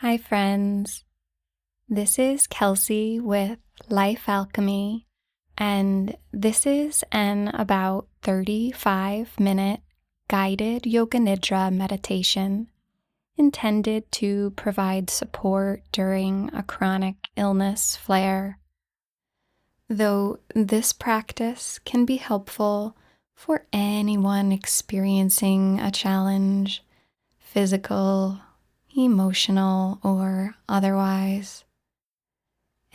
Hi, friends. This is Kelsey with Life Alchemy, and this is an about 35-minute guided Yoga Nidra meditation intended to provide support during a chronic illness flare. Though this practice can be helpful for anyone experiencing a challenge, physical, emotional, or otherwise.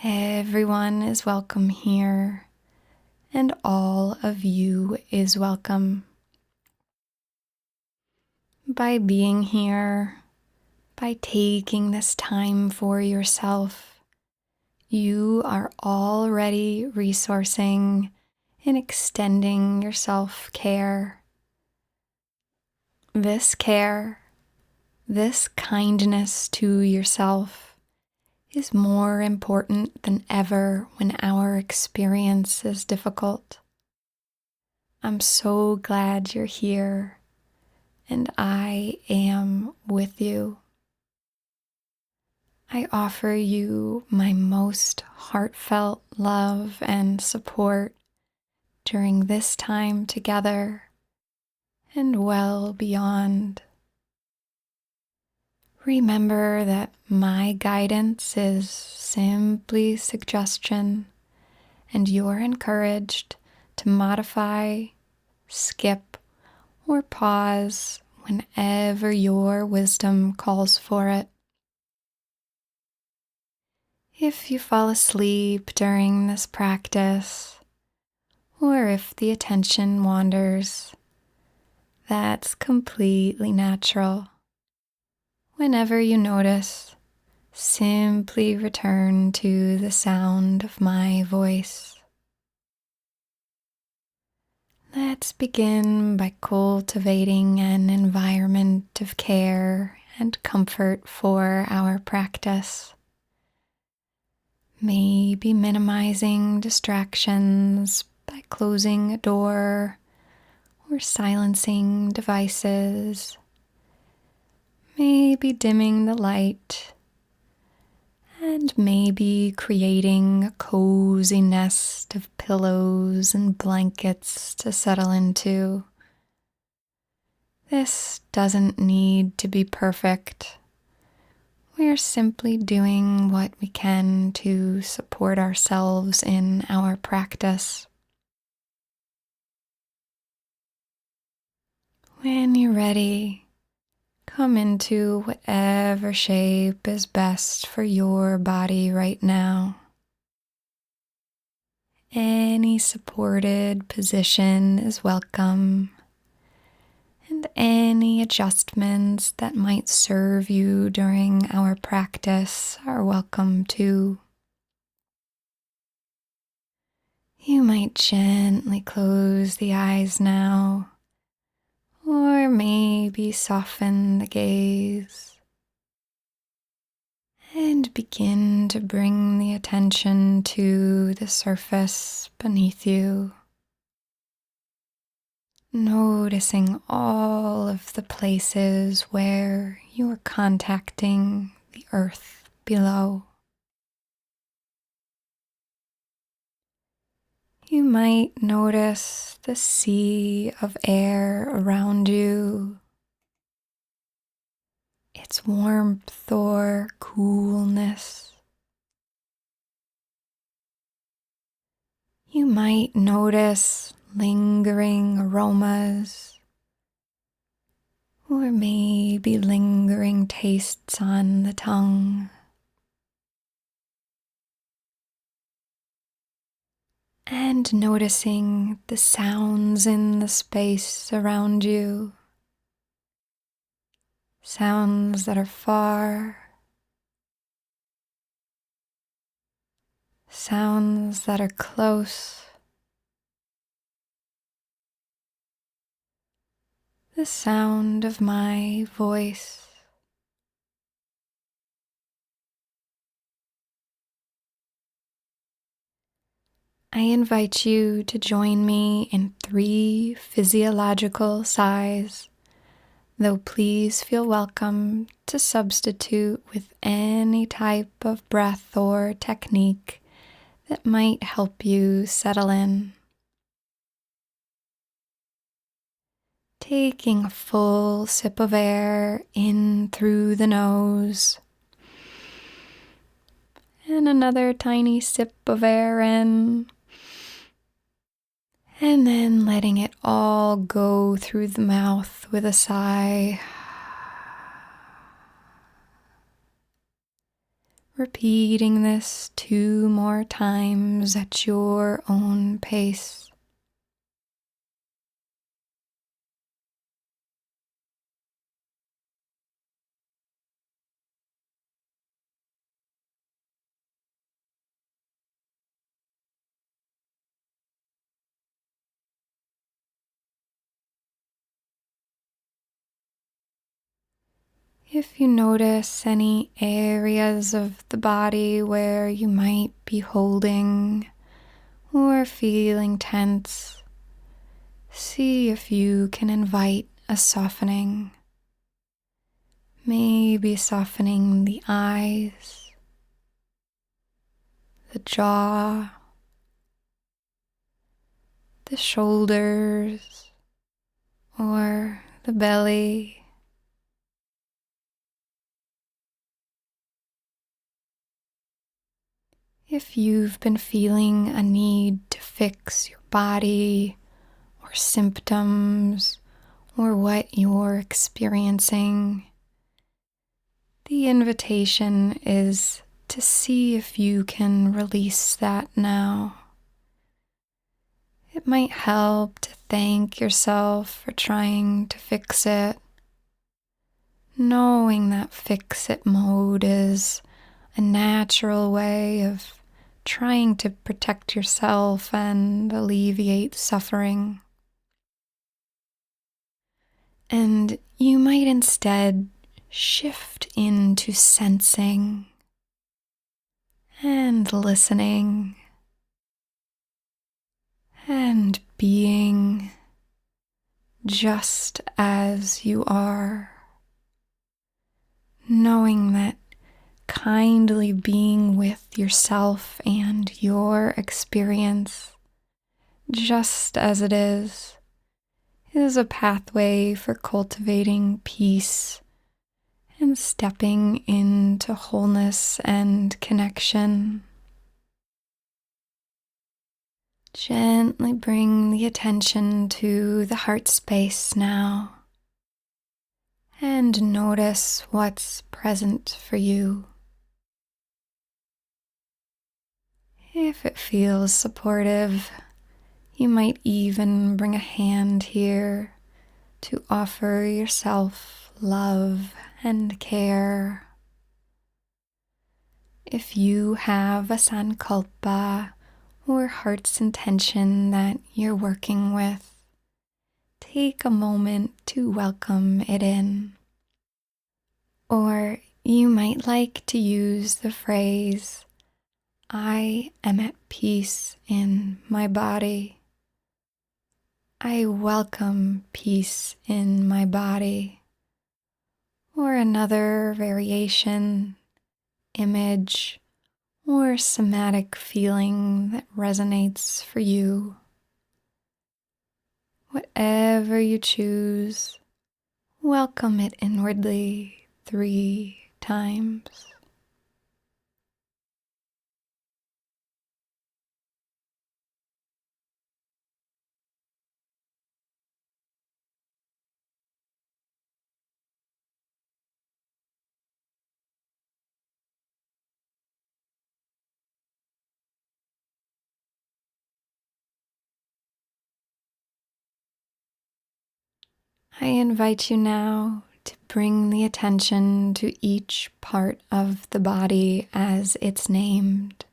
Everyone is welcome here, and all of you is welcome. By being here, by taking this time for yourself, you are already resourcing and extending your self-care. This care, this kindness to yourself is more important than ever when our experience is difficult. I'm so glad you're here, and I am with you. I offer you my most heartfelt love and support during this time together and well beyond. Remember that my guidance is simply suggestion, and you're encouraged to modify, skip, or pause whenever your wisdom calls for it. If you fall asleep during this practice, or if the attention wanders, that's completely natural. Whenever you notice, simply return to the sound of my voice. Let's begin by cultivating an environment of care and comfort for our practice. Maybe minimizing distractions by closing a door or silencing devices. Maybe dimming the light, and maybe creating a cozy nest of pillows and blankets to settle into. This doesn't need to be perfect. We're simply doing what we can to support ourselves in our practice. When you're ready, come into whatever shape is best for your body right now. Any supported position is welcome, and any adjustments that might serve you during our practice are welcome too. You might gently close the eyes now, or maybe soften the gaze, and begin to bring the attention to the surface beneath you, noticing all of the places where you are contacting the earth below. You might notice the sea of air around you, its warmth or coolness. You might notice lingering aromas, or maybe lingering tastes on the tongue. And noticing the sounds in the space around you. Sounds that are far, sounds that are close, the sound of my voice. I invite you to join me in 3 physiological sighs though please feel welcome to substitute with any type of breath or technique that might help you settle in. Taking a full sip of air in through the nose, and another tiny sip of air in, and then letting it all go through the mouth with a sigh. Repeating this 2 more times at your own pace. If you notice any areas of the body where you might be holding or feeling tense, see if you can invite a softening. Maybe softening the eyes, the jaw, the shoulders, or the belly. If you've been feeling a need to fix your body or symptoms or what you're experiencing, the invitation is to see if you can release that now. It might help to thank yourself for trying to fix it, knowing that fix-it mode is a natural way of trying to protect yourself and alleviate suffering. And you might instead shift into sensing and listening and being just as you are, knowing that kindly being with yourself and your experience, just as it is a pathway for cultivating peace and stepping into wholeness and connection. Gently bring the attention to the heart space now and notice what's present for you. If it feels supportive, you might even bring a hand here to offer yourself love and care. If you have a Sankalpa or heart's intention that you're working with, take a moment to welcome it in. Or you might like to use the phrase, I am at peace in my body. I welcome peace in my body. Or another variation, image, or somatic feeling that resonates for you. Whatever you choose, welcome it inwardly 3 times. I invite you now to bring the attention to each part of the body as it's named,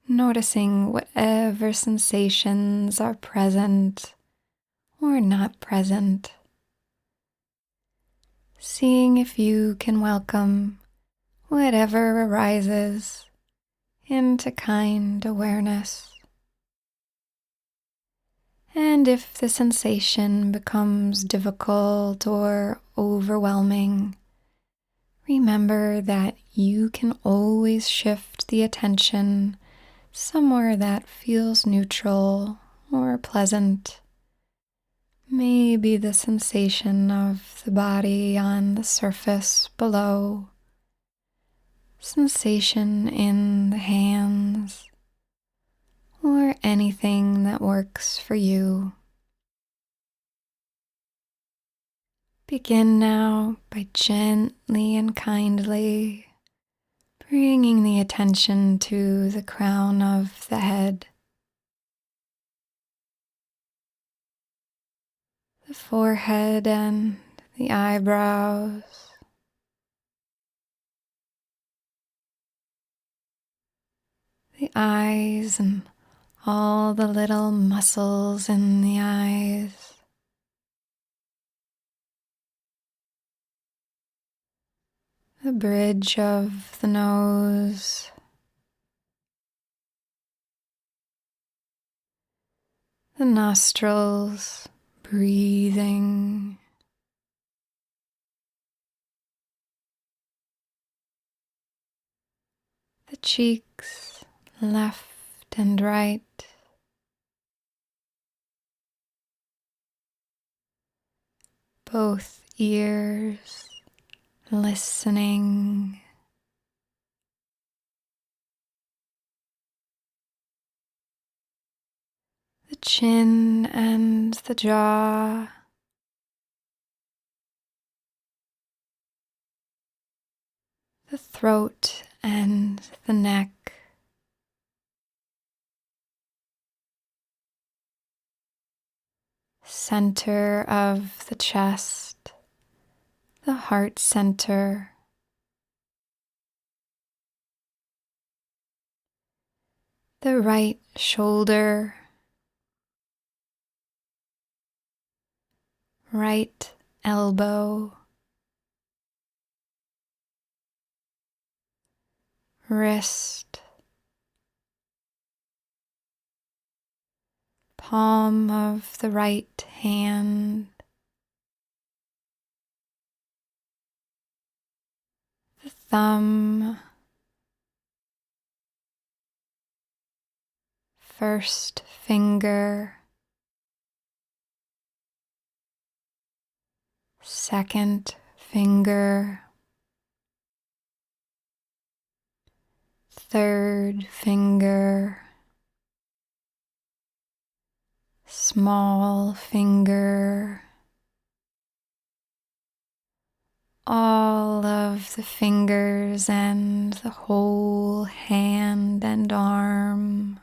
noticing whatever sensations are present or not present, seeing if you can welcome whatever arises into kind awareness. And if the sensation becomes difficult or overwhelming, remember that you can always shift the attention somewhere that feels neutral or pleasant. Maybe the sensation of the body on the surface below, sensation in the hands, or anything that works for you. Begin now by gently and kindly bringing the attention to the crown of the head, the forehead and the eyebrows, the eyes and all the little muscles in the eyes, the bridge of the nose, the nostrils, breathing, the cheeks, left and right, both ears, listening, the chin and the jaw, the throat and the neck, center of the chest, the heart center, the right shoulder, right elbow, wrist, palm of the right hand, the thumb, first finger, second finger, third finger, small finger, all of the fingers and the whole hand and arm.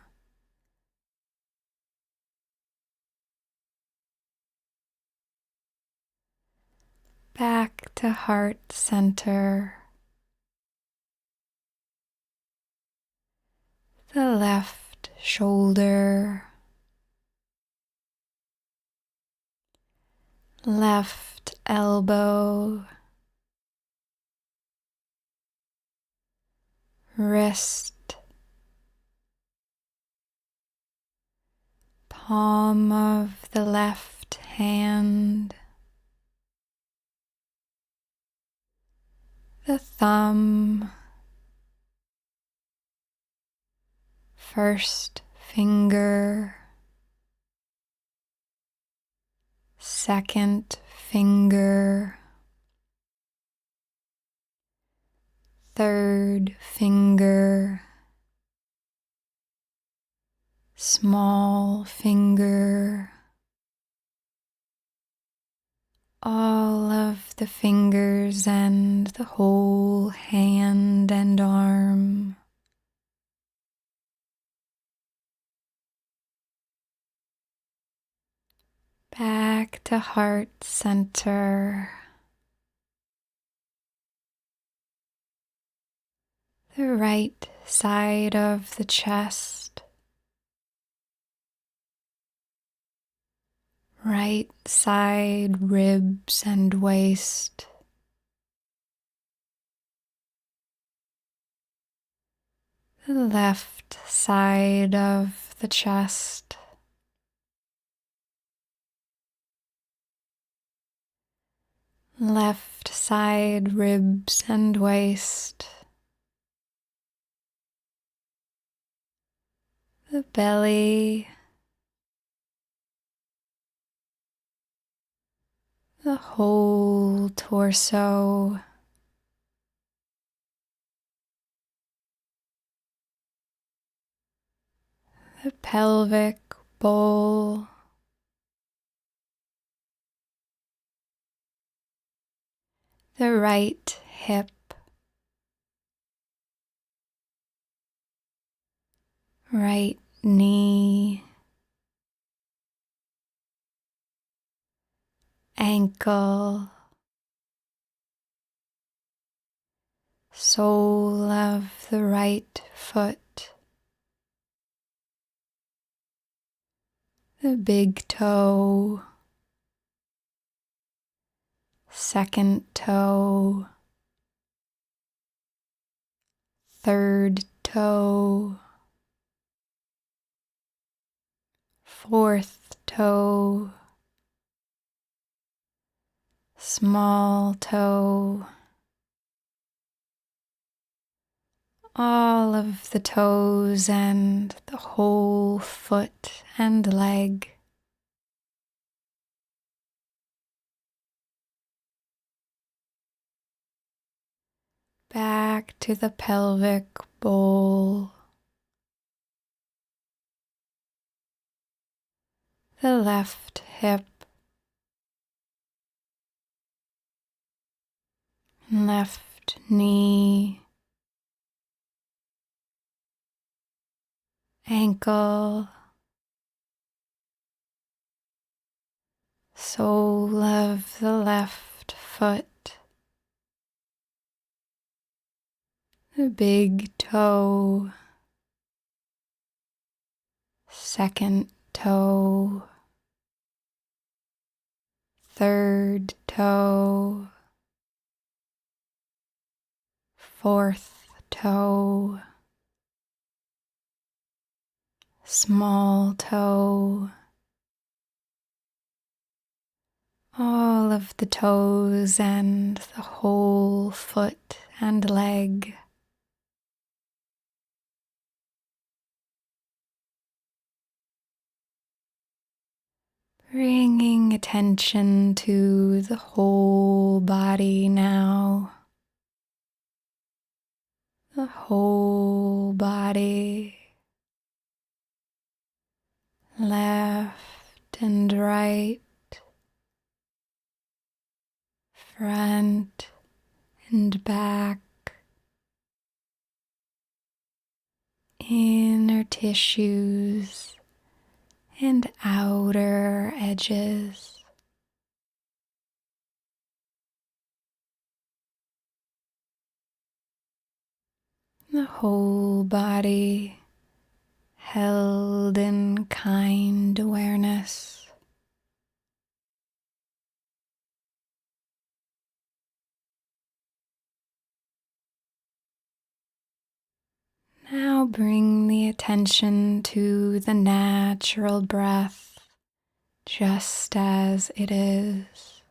Back to heart center, the left shoulder, left elbow, wrist, palm of the left hand, the thumb, first finger, second finger, third finger, small finger, all of the fingers and the whole hand and arm. Back to heart center, the right side of the chest, right side ribs and waist, the left side of the chest, left side ribs and waist, the belly, the whole torso, the pelvic bowl, the right hip, right knee, ankle, sole of the right foot, the big toe, second toe, third toe, fourth toe, small toe, all of the toes and the whole foot and leg. Back to the pelvic bowl, the left hip, left knee, ankle, sole of the left foot, the big toe, second toe, third toe, fourth toe, small toe, all of the toes and the whole foot and leg. Bringing attention to the whole body now. The whole body, left and right, front and back, inner tissues and outer edges. The whole body held in kind awareness. Now bring the attention to the natural breath, just as it is.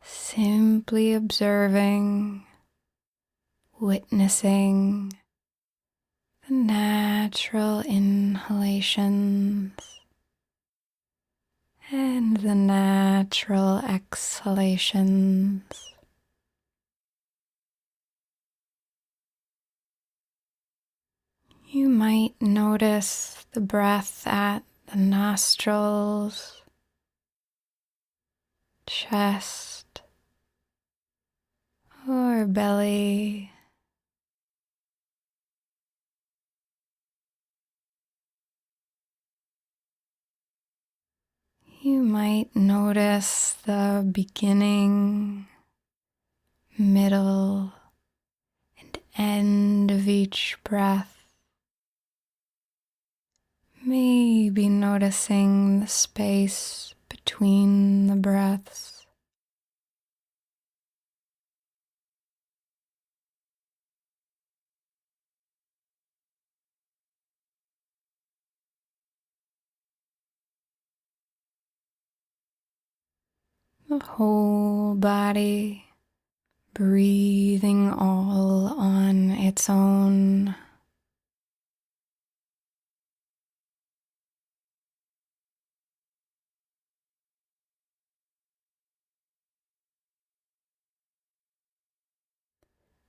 Simply observing, witnessing the natural inhalations and the natural exhalations. You might notice the breath at the nostrils, chest, or belly. You might notice the beginning, middle, and end of each breath. Maybe noticing the space between the breaths. the whole body breathing all on its own.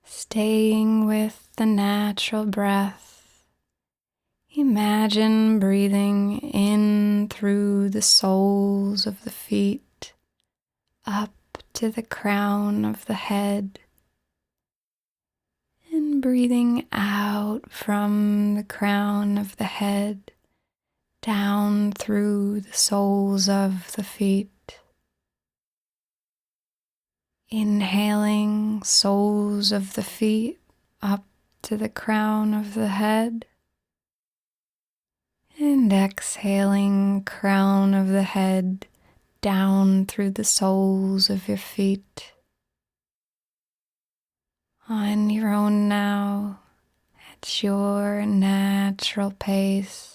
Staying with the natural breath, imagine breathing in through the soles of the feet, up to the crown of the head, and breathing out from the crown of the head, down through the soles of the feet. Inhaling soles of the feet up to the crown of the head, and exhaling crown of the head down through the soles of your feet. On your own now, at your natural pace.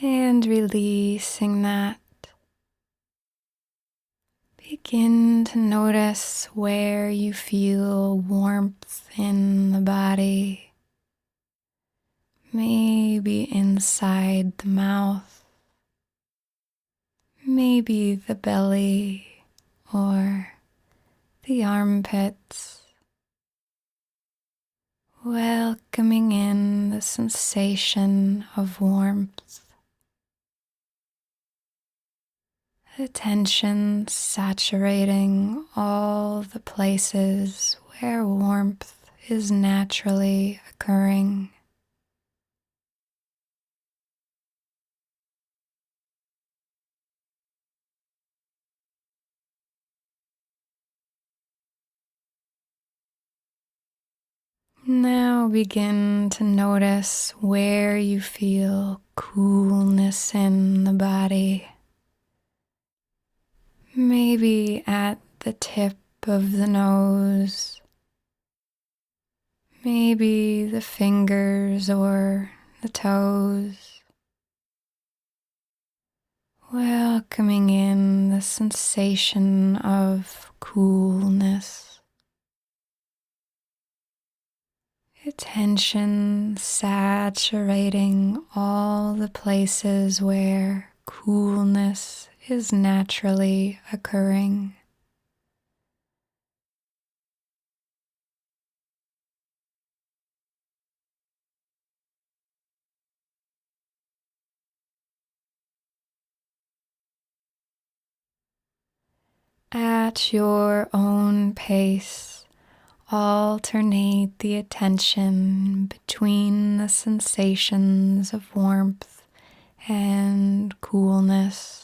And releasing that, begin to notice where you feel warmth in the body, maybe inside the mouth, maybe the belly or the armpits, welcoming in the sensation of warmth. Attention saturating all the places where warmth is naturally occurring. Now begin to notice where you feel coolness in the body. Maybe at the tip of the nose, maybe the fingers or the toes, welcoming in the sensation of coolness. Attention saturating all the places where coolness is naturally occurring. At your own pace, alternate the attention between the sensations of warmth and coolness.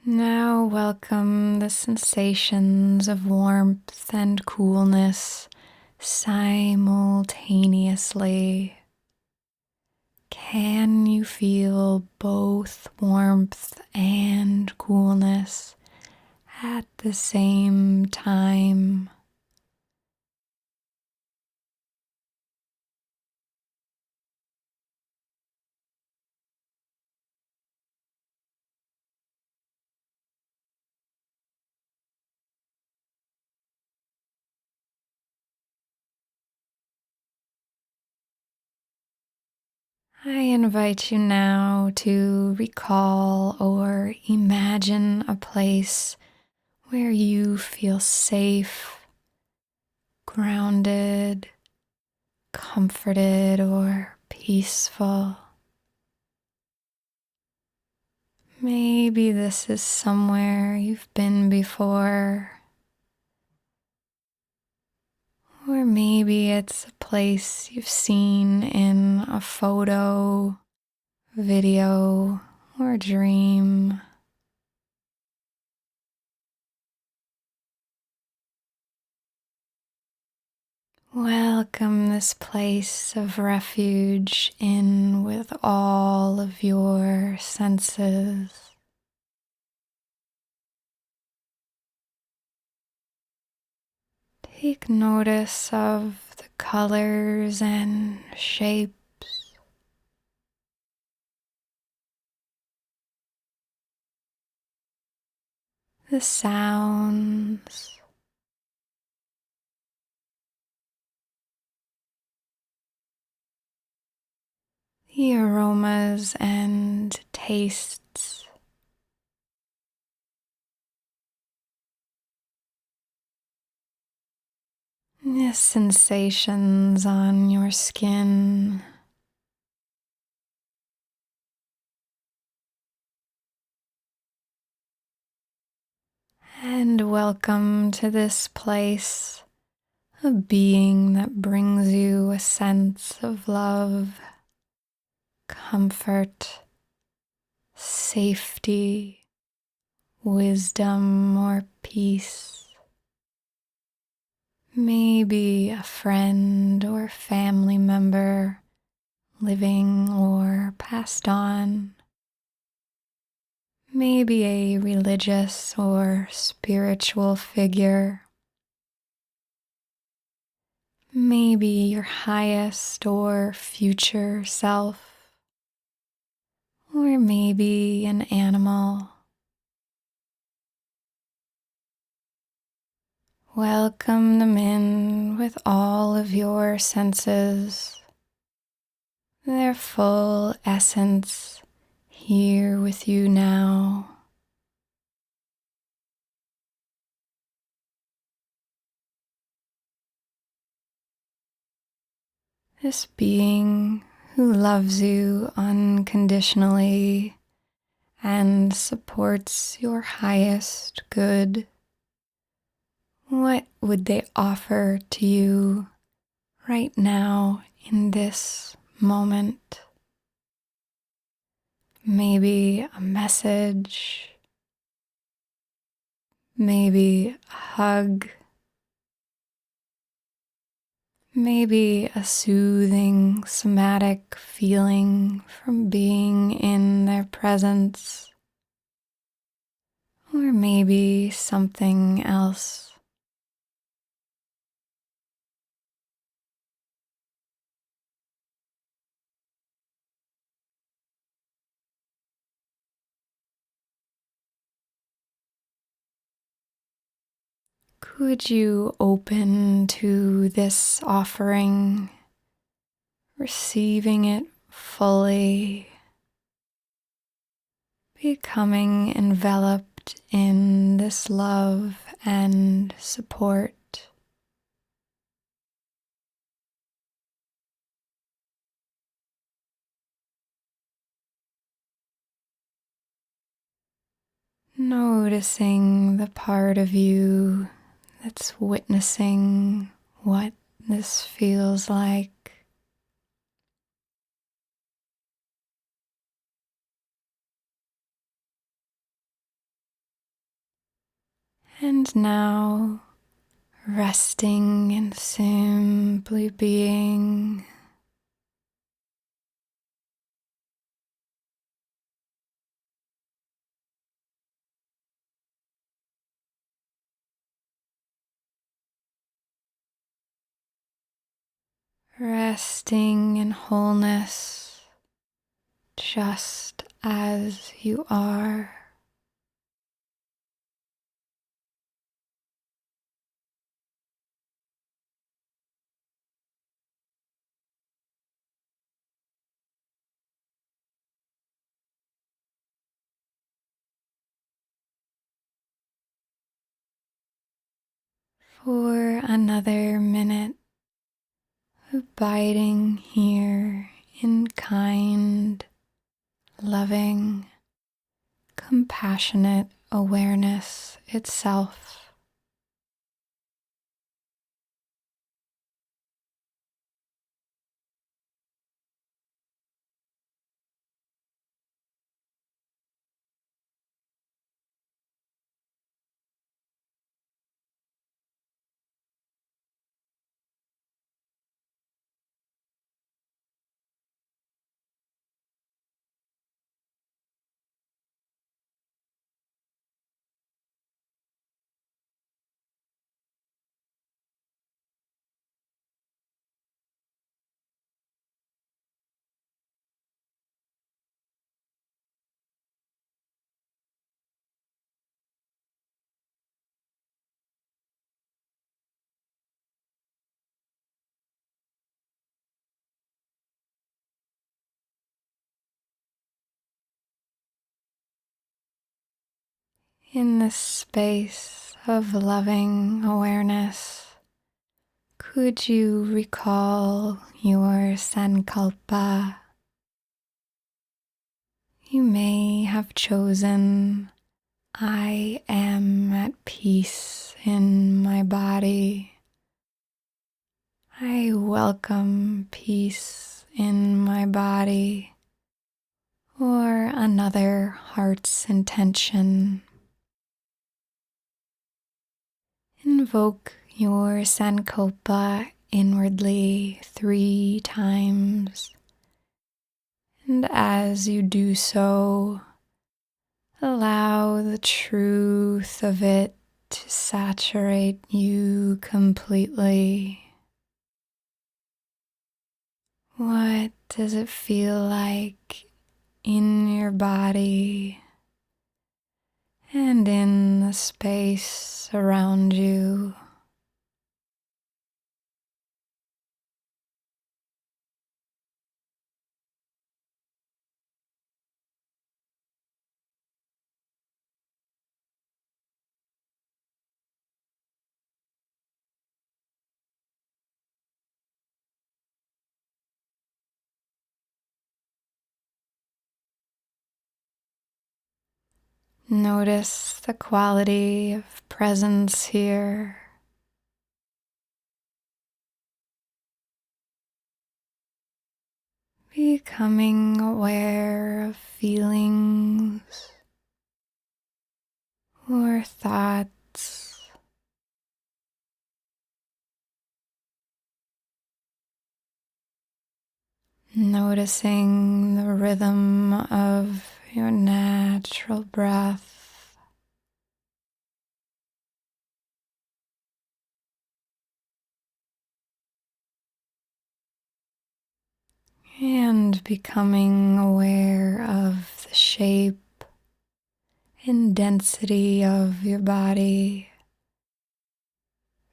Now welcome the sensations of warmth and coolness simultaneously. Can you feel both warmth and coolness at the same time? I invite you now to recall or imagine a place where you feel safe grounded, comforted, or peaceful. Maybe this is somewhere you've been before, or maybe it's a place you've seen in a photo, video, or dream. Welcome this place of refuge in with all of your senses. Take notice of the colors and shapes, the sounds, the aromas and tastes. The sensations on your skin. And welcome to this place, a being that brings you a sense of love, comfort, safety, wisdom, or peace. Maybe a friend or family member, living or passed on. Maybe a religious or spiritual figure. Maybe your highest or future self. Or maybe an animal. Welcome them in with all of your senses, their full essence here with you now. This being who loves you unconditionally and supports your highest good. What would they offer to you right now in this moment? Maybe a message, maybe a hug, maybe a soothing somatic feeling from being in their presence, or maybe something else. Could you open to this offering, receiving it fully, becoming enveloped in this love and support? Noticing the part of you that's witnessing what this feels like. And now, resting and simply being. Resting in wholeness, just as you are. for another minute, abiding here in kind, loving, compassionate awareness itself. In this space of loving awareness, could you recall your Sankalpa? You may have chosen, I am at peace in my body. I welcome peace in my body, or another heart's intention. Invoke your Sankalpa inwardly 3 times, and as you do so, allow the truth of it to saturate you completely. What does it feel like in your body and in the space around you? Notice the quality of presence here. Becoming aware of feelings or thoughts. Noticing the rhythm of your natural breath. And becoming aware of the shape and density of your body,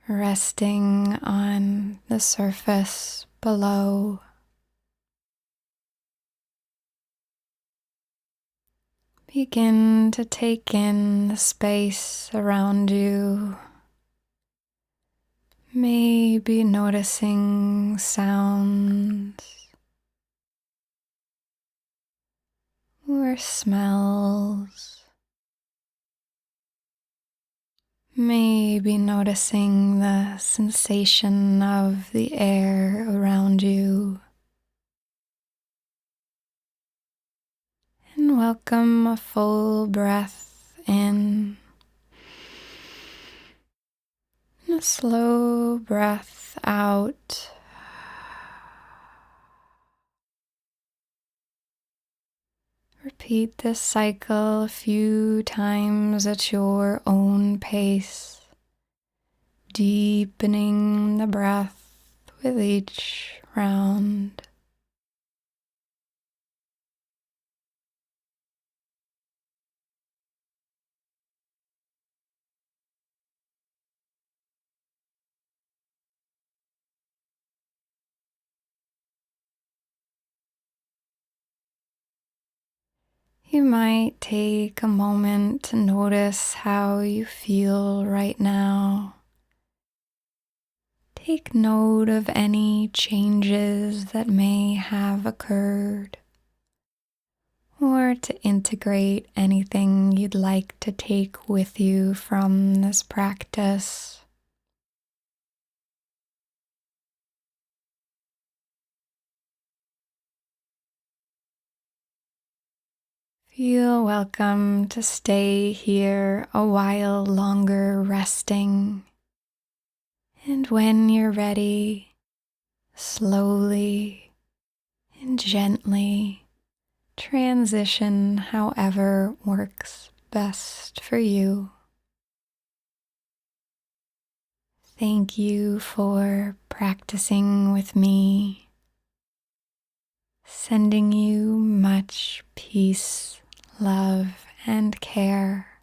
resting on the surface below. Begin to take in the space around you. Maybe noticing sounds or smells. Maybe noticing the sensation of the air around you. And welcome a full breath in. And a slow breath out. Repeat this cycle a few times at your own pace, deepening the breath with each round. You might take a moment to notice how you feel right now. Take note of any changes that may have occurred, or to integrate anything you'd like to take with you from this practice. Feel welcome to stay here a while longer resting, and when you're ready, slowly and gently transition however works best for you. Thank you for practicing with me, sending you much peace, love, and care.